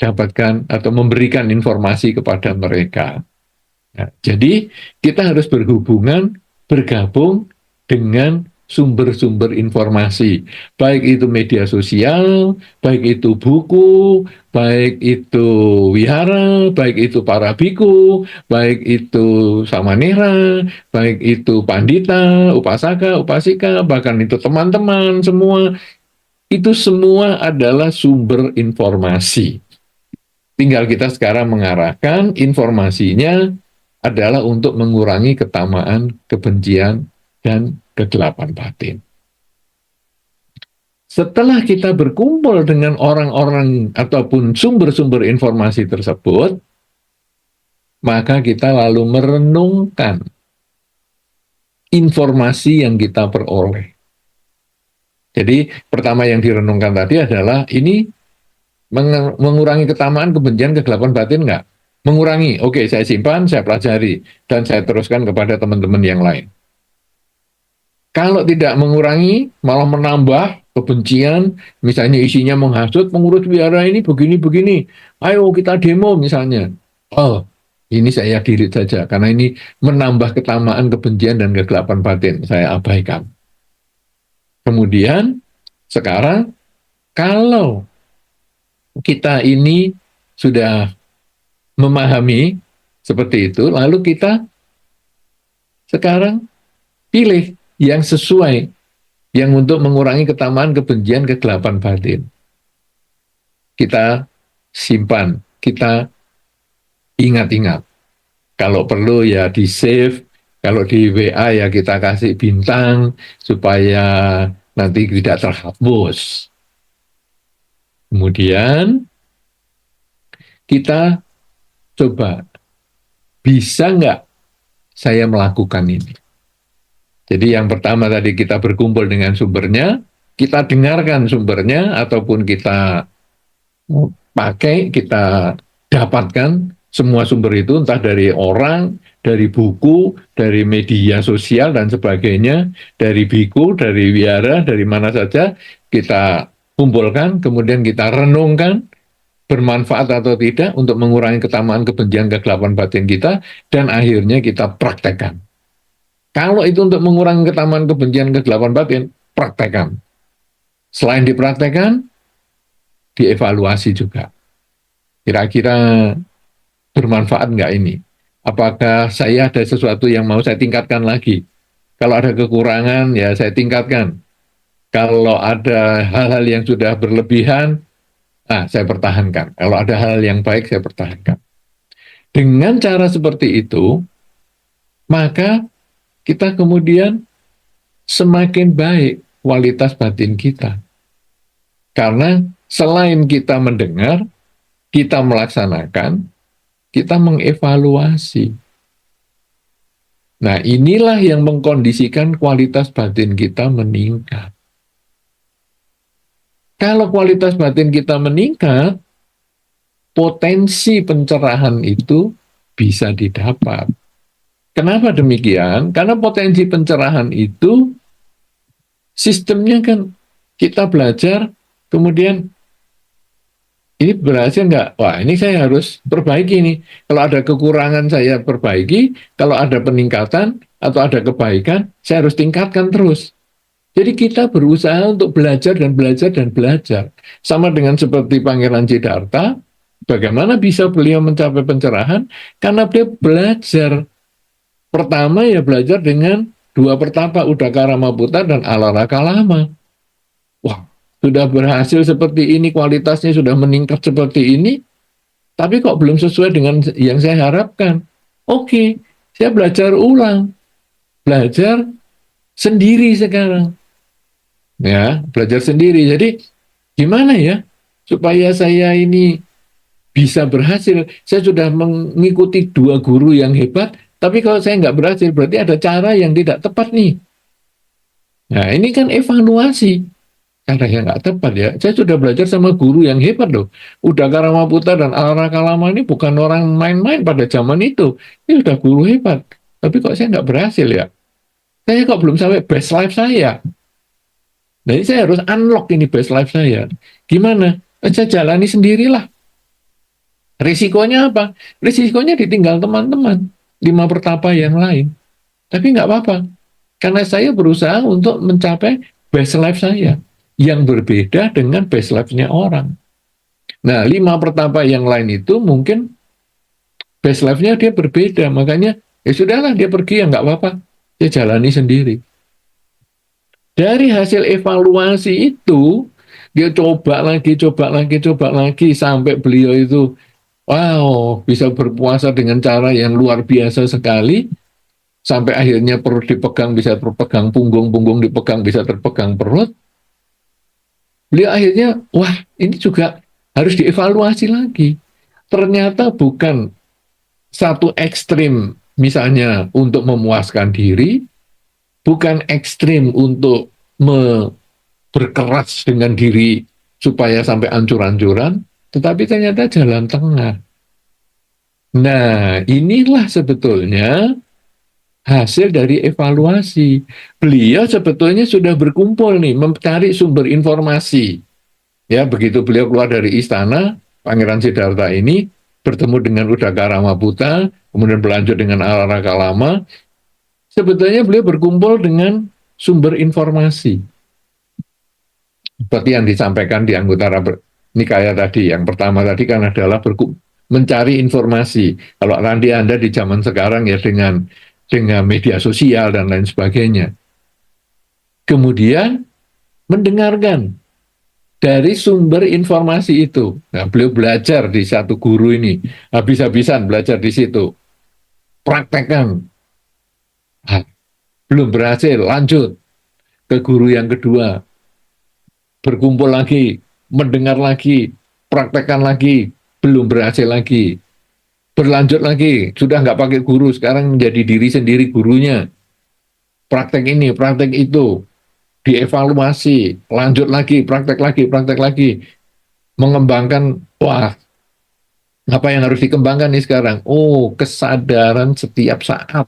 dapatkan atau memberikan informasi kepada mereka. Nah, jadi kita harus berhubungan, bergabung dengan sumber-sumber informasi, baik itu media sosial, baik itu buku, baik itu wihara, baik itu para biku, baik itu samanera, baik itu pandita, upasaka, upasika, bahkan itu teman-teman semua, itu semua adalah sumber informasi. Tinggal kita sekarang mengarahkan informasinya adalah untuk mengurangi ketamaan, kebencian, dan kegelapan batin. Setelah kita berkumpul dengan orang-orang ataupun sumber-sumber informasi tersebut, maka kita lalu merenungkan informasi yang kita peroleh. Jadi pertama yang direnungkan tadi adalah ini mengurangi ketamaan, kebencian, kegelapan batin enggak? Mengurangi, oke, saya simpan, saya pelajari, dan saya teruskan kepada teman-teman yang lain. Kalau tidak mengurangi, malah menambah kebencian, misalnya isinya menghasut, pengurus biara ini begini-begini, ayo kita demo misalnya. Oh, ini saya diri saja, karena ini menambah ketamaan, kebencian, dan kegelapan batin, saya abaikan. Kemudian, sekarang, kalau kita ini sudah memahami seperti itu, lalu kita sekarang pilih yang sesuai, yang untuk mengurangi ketamaan, kebencian, kegelapan batin. Kita simpan, kita ingat-ingat. Kalau perlu ya di save, kalau di WA ya kita kasih bintang supaya nanti tidak terhapus. Kemudian kita coba, bisa nggak saya melakukan ini? Jadi yang pertama tadi kita berkumpul dengan sumbernya, kita dengarkan sumbernya, ataupun kita pakai, kita dapatkan semua sumber itu, entah dari orang, dari buku, dari media sosial, dan sebagainya, dari biku, dari wiara, dari mana saja, kita kumpulkan, kemudian kita renungkan, bermanfaat atau tidak untuk mengurangi ketamaan, kebencian, kegelapan batin kita, dan akhirnya kita praktekkan. Kalau itu untuk mengurangi ketamaan, kebencian, kegelapan batin, praktekkan. Selain dipraktekkan, dievaluasi juga. Kira-kira bermanfaat nggak ini? Apakah saya ada sesuatu yang mau saya tingkatkan lagi? Kalau ada kekurangan, ya saya tingkatkan. Kalau ada hal-hal yang sudah berlebihan, saya pertahankan. Kalau ada hal yang baik, saya pertahankan. Dengan cara seperti itu, maka kita kemudian semakin baik kualitas batin kita. Karena selain kita mendengar, kita melaksanakan, kita mengevaluasi. Nah, inilah yang mengkondisikan kualitas batin kita meningkat. Kalau kualitas batin kita meningkat, potensi pencerahan itu bisa didapat. Kenapa demikian? Karena potensi pencerahan itu sistemnya kan kita belajar, kemudian ini berhasil nggak? Wah, ini saya harus perbaiki nih. Kalau ada kekurangan saya perbaiki, kalau ada peningkatan atau ada kebaikan, saya harus tingkatkan terus. Jadi kita berusaha untuk belajar dan belajar dan belajar. Sama dengan seperti Pangeran Siddhartha, bagaimana bisa beliau mencapai pencerahan? Karena beliau belajar. Pertama ya belajar dengan dua pertapa, Udakara Maputa dan Alaraka Lama. Wah, sudah berhasil seperti ini, kualitasnya sudah meningkat seperti ini, tapi kok belum sesuai dengan yang saya harapkan. Oke, saya belajar ulang. Belajar sendiri sekarang. Ya, belajar sendiri. Jadi gimana ya supaya saya ini bisa berhasil? Saya sudah mengikuti dua guru yang hebat, tapi kalau saya nggak berhasil, berarti ada cara yang tidak tepat nih. Nah, ini kan evaluasi. Cara yang nggak tepat ya. Saya sudah belajar sama guru yang hebat loh. Udakara Maputa dan Alaraka Lama ini bukan orang main-main pada zaman itu. Ini sudah guru hebat. Tapi kok saya nggak berhasil ya? Saya kok belum sampai best life saya. Nah, ini saya harus unlock ini best life saya. Gimana? Saya jalani sendirilah. Risikonya apa? Risikonya ditinggal teman-teman. 5 pertapa yang lain. Tapi nggak apa-apa. Karena saya berusaha untuk mencapai best life saya. Yang berbeda dengan best life-nya orang. Nah, 5 pertapa yang lain itu mungkin best life-nya dia berbeda. Makanya, ya sudahlah dia pergi, ya nggak apa-apa. Dia jalani sendiri. Dari hasil evaluasi itu, dia coba lagi, sampai beliau itu, wow, bisa berpuasa dengan cara yang luar biasa sekali, sampai akhirnya perut dipegang, bisa terpegang punggung, punggung dipegang, bisa terpegang perut. Beliau akhirnya, wah, ini juga harus dievaluasi lagi. Ternyata bukan satu ekstrim, misalnya untuk memuaskan diri, bukan ekstrim untuk berkeras dengan diri supaya sampai ancur-ancuran, tetapi ternyata jalan tengah. Nah, inilah sebetulnya hasil dari evaluasi. Beliau sebetulnya sudah berkumpul nih, mencari sumber informasi. Ya, begitu beliau keluar dari istana, Pangeran Siddhartha ini bertemu dengan Udakara Maputa, kemudian berlanjut dengan Alaraka Lama. Sebetulnya beliau berkumpul dengan sumber informasi. Seperti yang disampaikan di anggota Nikaya tadi. Yang pertama tadi kan adalah mencari informasi. Kalau nanti Anda di zaman sekarang ya dengan media sosial dan lain sebagainya. Kemudian mendengarkan dari sumber informasi itu. Nah, beliau belajar di satu guru ini, habis-habisan belajar di situ. Praktekkan. Nah, belum berhasil, lanjut ke guru yang kedua. Berkumpul lagi, mendengar lagi, praktekkan lagi, belum berhasil lagi. Berlanjut lagi, sudah nggak pakai guru, sekarang menjadi diri sendiri gurunya. Praktek ini, praktek itu, dievaluasi, lanjut lagi, praktek lagi, mengembangkan, wah, apa yang harus dikembangkan nih sekarang? Oh, kesadaran setiap saat.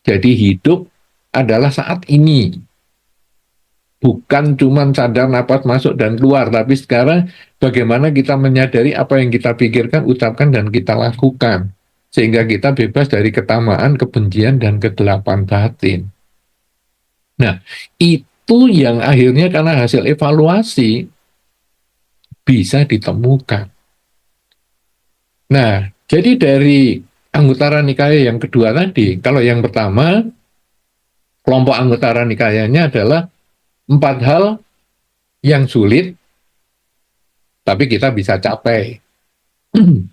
Jadi hidup adalah saat ini. Bukan cuma sadar napas masuk dan keluar, tapi sekarang bagaimana kita menyadari apa yang kita pikirkan, ucapkan, dan kita lakukan. Sehingga kita bebas dari ketamaan, kebencian, dan kegelapan batin. Nah, itu yang akhirnya karena hasil evaluasi bisa ditemukan. Nah, jadi dari anggota Nikaya yang kedua tadi, kalau yang pertama, kelompok anggota Nikayanya adalah 4 hal yang sulit, tapi kita bisa capai,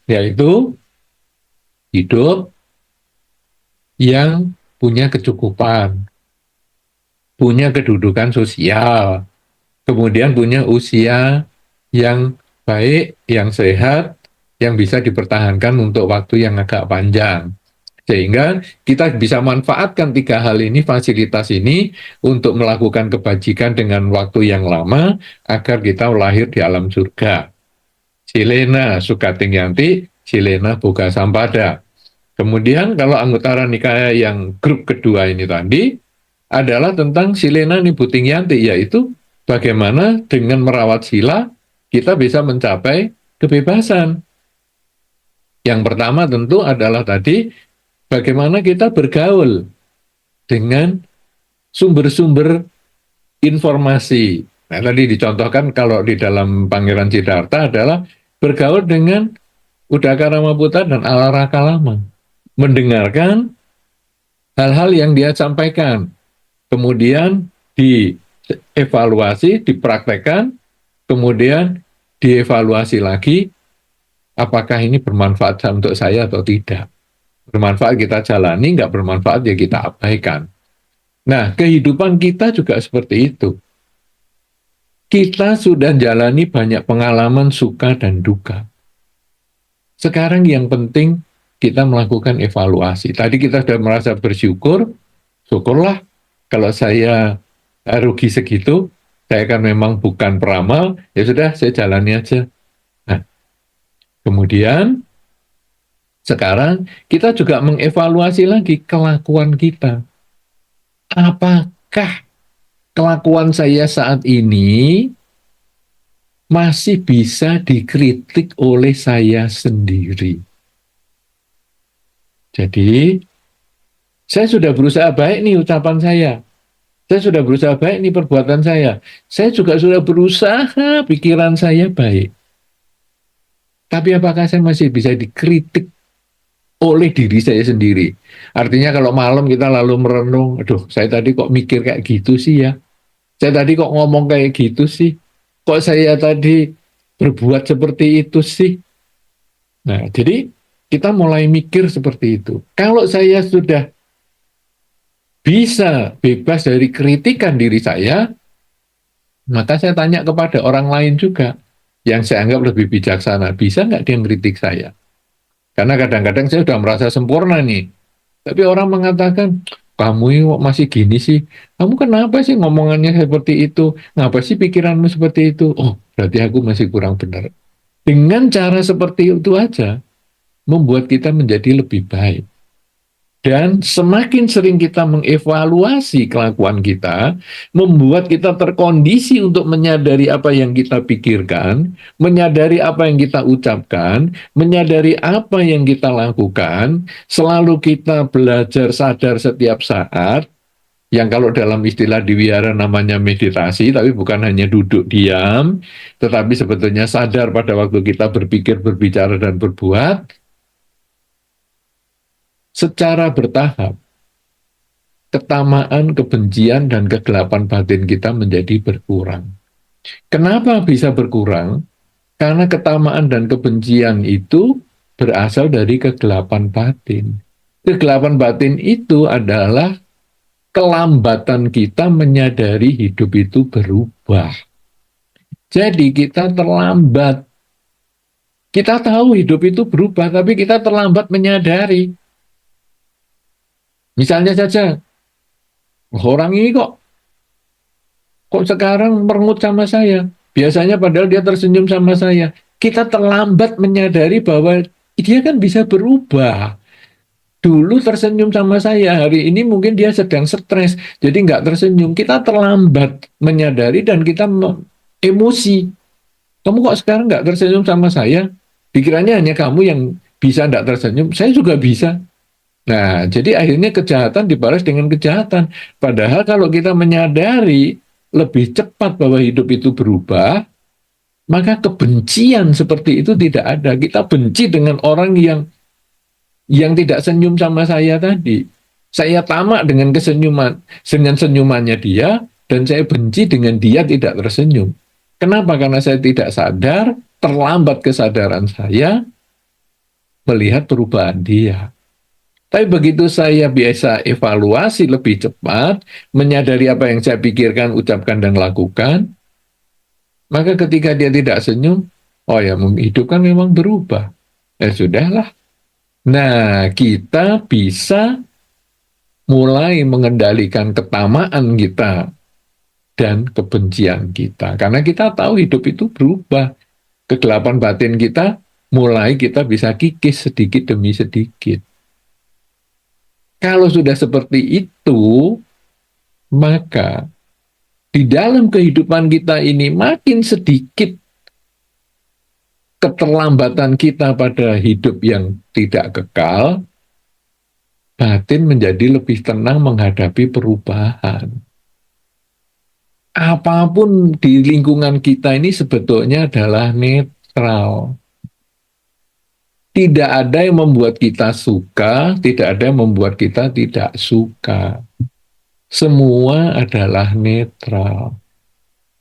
yaitu hidup yang punya kecukupan, punya kedudukan sosial, kemudian punya usia yang baik, yang sehat, yang bisa dipertahankan untuk waktu yang agak panjang. Sehingga kita bisa manfaatkan 3 hal ini, fasilitas ini, untuk melakukan kebajikan dengan waktu yang lama, agar kita lahir di alam surga. Silena Sukating Yanti, Silena Boga Sampada. Kemudian kalau anggota Nikaya yang grup kedua ini tadi, adalah tentang Silena Nibuting Yanti, yaitu bagaimana dengan merawat sila, kita bisa mencapai kebebasan. Yang pertama tentu adalah tadi, bagaimana kita bergaul dengan sumber-sumber informasi. Nah, tadi dicontohkan kalau di dalam Pangeran Siddhartha adalah bergaul dengan Udakara Maputa dan Alaraka Lama. Mendengarkan hal-hal yang dia sampaikan. Kemudian dievaluasi, dipraktekkan, kemudian dievaluasi lagi, apakah ini bermanfaat untuk saya atau tidak. Bermanfaat kita jalani, nggak bermanfaat ya kita abaikan. Nah, kehidupan kita juga seperti itu. Kita sudah jalani banyak pengalaman suka dan duka. Sekarang yang penting kita melakukan evaluasi. Tadi kita sudah merasa bersyukur, syukurlah kalau saya rugi segitu, saya kan memang bukan peramal, ya sudah saya jalani aja. Nah, kemudian sekarang kita juga mengevaluasi lagi kelakuan kita. Apakah kelakuan saya saat ini masih bisa dikritik oleh saya sendiri? Jadi, saya sudah berusaha baik nih ucapan saya. Saya sudah berusaha baik nih perbuatan saya. Saya juga sudah berusaha pikiran saya baik. Tapi apakah saya masih bisa dikritik oleh diri saya sendiri? Artinya kalau malam kita lalu merenung, aduh saya tadi kok mikir kayak gitu sih ya. Saya tadi kok ngomong kayak gitu sih. Kok saya tadi berbuat seperti itu sih. Nah, jadi kita mulai mikir seperti itu. Kalau saya sudah bisa bebas dari kritikan diri saya, maka saya tanya kepada orang lain juga yang saya anggap lebih bijaksana. Bisa nggak dia ngeritik saya? Karena kadang-kadang saya sudah merasa sempurna nih. Tapi orang mengatakan, kamu ini kok masih gini sih? Kamu kenapa sih ngomongannya seperti itu? Ngapa sih pikiranmu seperti itu? Oh, berarti aku masih kurang benar. Dengan cara seperti itu aja, membuat kita menjadi lebih baik. Dan semakin sering kita mengevaluasi kelakuan kita, membuat kita terkondisi untuk menyadari apa yang kita pikirkan, menyadari apa yang kita ucapkan, menyadari apa yang kita lakukan, selalu kita belajar sadar setiap saat, yang kalau dalam istilah di wihara namanya meditasi, tapi bukan hanya duduk diam, tetapi sebetulnya sadar pada waktu kita berpikir, berbicara, dan berbuat, secara bertahap ketamaan, kebencian, dan kegelapan batin kita menjadi berkurang. Kenapa bisa berkurang? Karena ketamaan dan kebencian itu berasal dari kegelapan batin. Kegelapan batin itu adalah kelambatan kita menyadari hidup itu berubah. Jadi kita terlambat. Kita tahu hidup itu berubah, tapi kita terlambat menyadari. Misalnya saja, orang ini kok sekarang merengut sama saya? Biasanya padahal dia tersenyum sama saya. Kita terlambat menyadari bahwa dia kan bisa berubah. Dulu tersenyum sama saya, hari ini mungkin dia sedang stres, jadi nggak tersenyum. Kita terlambat menyadari dan kita emosi. Kamu kok sekarang nggak tersenyum sama saya? Pikirannya hanya kamu yang bisa nggak tersenyum, saya juga bisa. Nah, jadi akhirnya kejahatan dibalas dengan kejahatan. Padahal kalau kita menyadari lebih cepat bahwa hidup itu berubah, maka kebencian seperti itu tidak ada. Kita benci dengan orang yang tidak senyum sama saya tadi. Saya tamak dengan senyumannya dia, dan saya benci dengan dia tidak tersenyum. Kenapa? Karena saya tidak sadar, terlambat kesadaran saya melihat perubahan dia. Tapi begitu saya biasa evaluasi lebih cepat, menyadari apa yang saya pikirkan, ucapkan, dan lakukan, maka ketika dia tidak senyum, oh ya, hidup kan memang berubah. Ya sudahlah. Nah, kita bisa mulai mengendalikan ketamaan kita dan kebencian kita. Karena kita tahu hidup itu berubah. Kegelapan batin kita mulai kita bisa kikis sedikit demi sedikit. Kalau sudah seperti itu, maka di dalam kehidupan kita ini makin sedikit keterlambatan kita pada hidup yang tidak kekal, batin menjadi lebih tenang menghadapi perubahan. Apapun di lingkungan kita ini sebetulnya adalah netral. Tidak ada yang membuat kita suka, tidak ada yang membuat kita tidak suka. Semua adalah netral.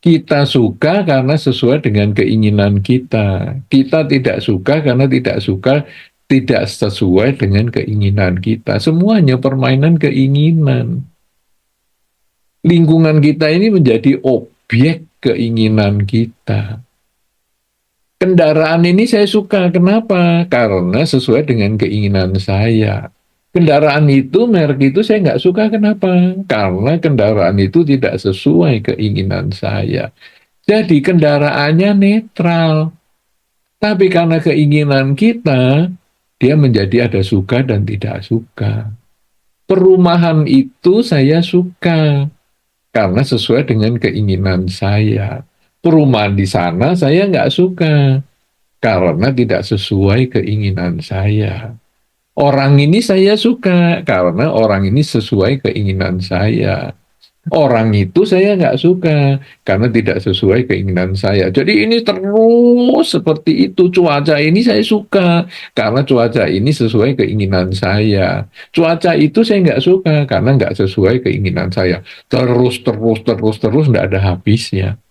Kita suka karena sesuai dengan keinginan kita. Kita tidak suka karena tidak suka, tidak sesuai dengan keinginan kita. Semuanya permainan keinginan. Lingkungan kita ini menjadi objek keinginan kita. Kendaraan ini saya suka. Kenapa? Karena sesuai dengan keinginan saya. Kendaraan itu, merek itu saya nggak suka. Kenapa? Karena kendaraan itu tidak sesuai keinginan saya. Jadi kendaraannya netral. Tapi karena keinginan kita, dia menjadi ada suka dan tidak suka. Perumahan itu saya suka. Karena sesuai dengan keinginan saya. Perumahan di sana saya nggak suka karena tidak sesuai keinginan saya. Orang ini saya suka karena orang ini sesuai keinginan saya. Orang itu saya nggak suka karena tidak sesuai keinginan saya. Jadi ini terus seperti itu. Cuaca ini saya suka karena cuaca ini sesuai keinginan saya. Cuaca itu saya nggak suka karena nggak sesuai keinginan saya. Terus nggak ada habisnya.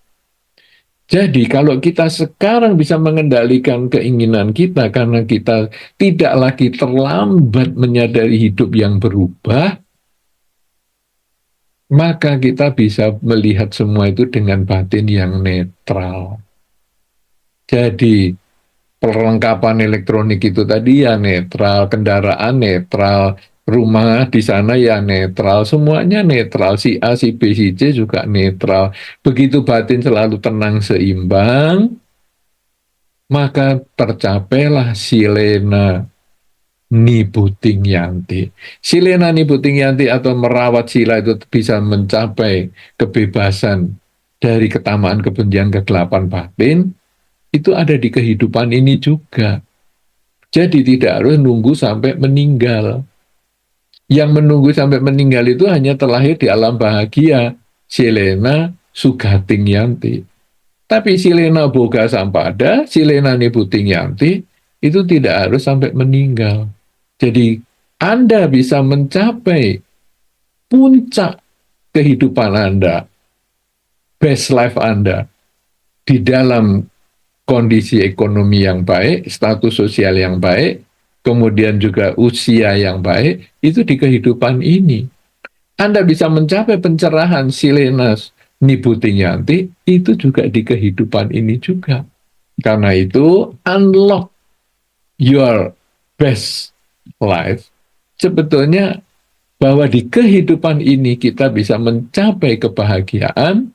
Jadi kalau kita sekarang bisa mengendalikan keinginan kita karena kita tidak lagi terlambat menyadari hidup yang berubah, maka kita bisa melihat semua itu dengan batin yang netral. Jadi perlengkapan elektronik itu tadi ya netral, kendaraan netral, rumah di sana ya netral, semuanya netral, si A, si B, si C juga netral. Begitu batin selalu tenang seimbang, maka tercapailah silena, Nibuting Yanti. Silena Nibuting Yanti atau merawat sila itu bisa mencapai kebebasan dari ketamaan, kebencian, kegelapan batin, itu ada di kehidupan ini juga. Jadi tidak harus nunggu sampai meninggal. Yang menunggu sampai meninggal itu hanya terlahir di alam bahagia. Silena Sugating Yanti. Tapi Silena Boga Sampada, Silena Nibuting Yanti, itu tidak harus sampai meninggal. Jadi Anda bisa mencapai puncak kehidupan Anda, best life Anda, di dalam kondisi ekonomi yang baik, status sosial yang baik, kemudian juga usia yang baik, itu di kehidupan ini. Anda bisa mencapai pencerahan Silena Nibuting Yanti, itu juga di kehidupan ini juga. Karena itu, unlock your best life, sebetulnya bahwa di kehidupan ini kita bisa mencapai kebahagiaan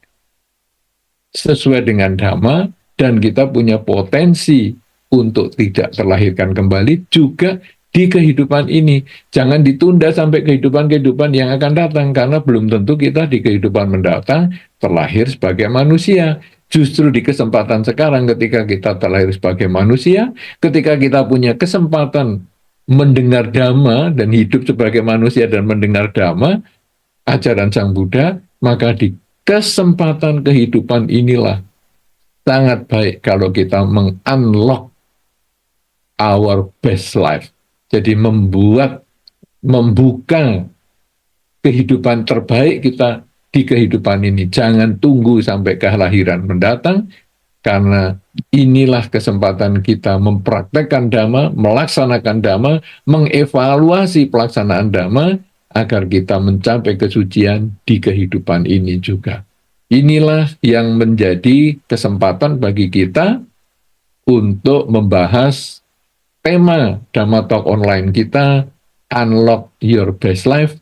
sesuai dengan dhamma, dan kita punya potensi untuk tidak terlahirkan kembali juga di kehidupan ini. Jangan ditunda sampai kehidupan-kehidupan yang akan datang, karena belum tentu kita di kehidupan mendatang terlahir sebagai manusia. Justru di kesempatan sekarang ketika kita terlahir sebagai manusia, ketika kita punya kesempatan mendengar dhamma dan hidup sebagai manusia dan mendengar dhamma, ajaran Sang Buddha, maka di kesempatan kehidupan inilah sangat baik kalau kita meng-unlock our best life. Jadi membuka kehidupan terbaik kita di kehidupan ini. Jangan tunggu sampai kelahiran mendatang, karena inilah kesempatan kita mempraktekkan dhamma, melaksanakan dhamma, mengevaluasi pelaksanaan dhamma, agar kita mencapai kesucian di kehidupan ini juga. Inilah yang menjadi kesempatan bagi kita untuk membahas tema Dhamma Talk Online kita, Unlock Your Best Life,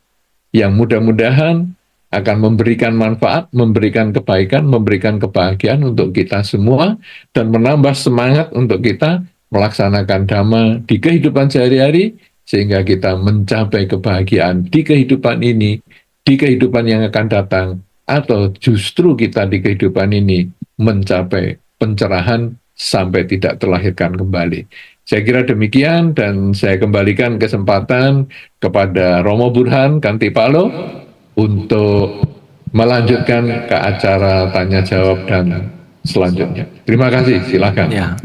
yang mudah-mudahan akan memberikan manfaat, memberikan kebaikan, memberikan kebahagiaan untuk kita semua, dan menambah semangat untuk kita melaksanakan dhamma di kehidupan sehari-hari, sehingga kita mencapai kebahagiaan di kehidupan ini, di kehidupan yang akan datang, atau justru kita di kehidupan ini mencapai pencerahan sampai tidak terlahirkan kembali. Saya kira demikian, dan saya kembalikan kesempatan kepada Romo Burhan Kantipalo untuk melanjutkan ke acara tanya jawab dan selanjutnya. Terima kasih, silakan. Ya.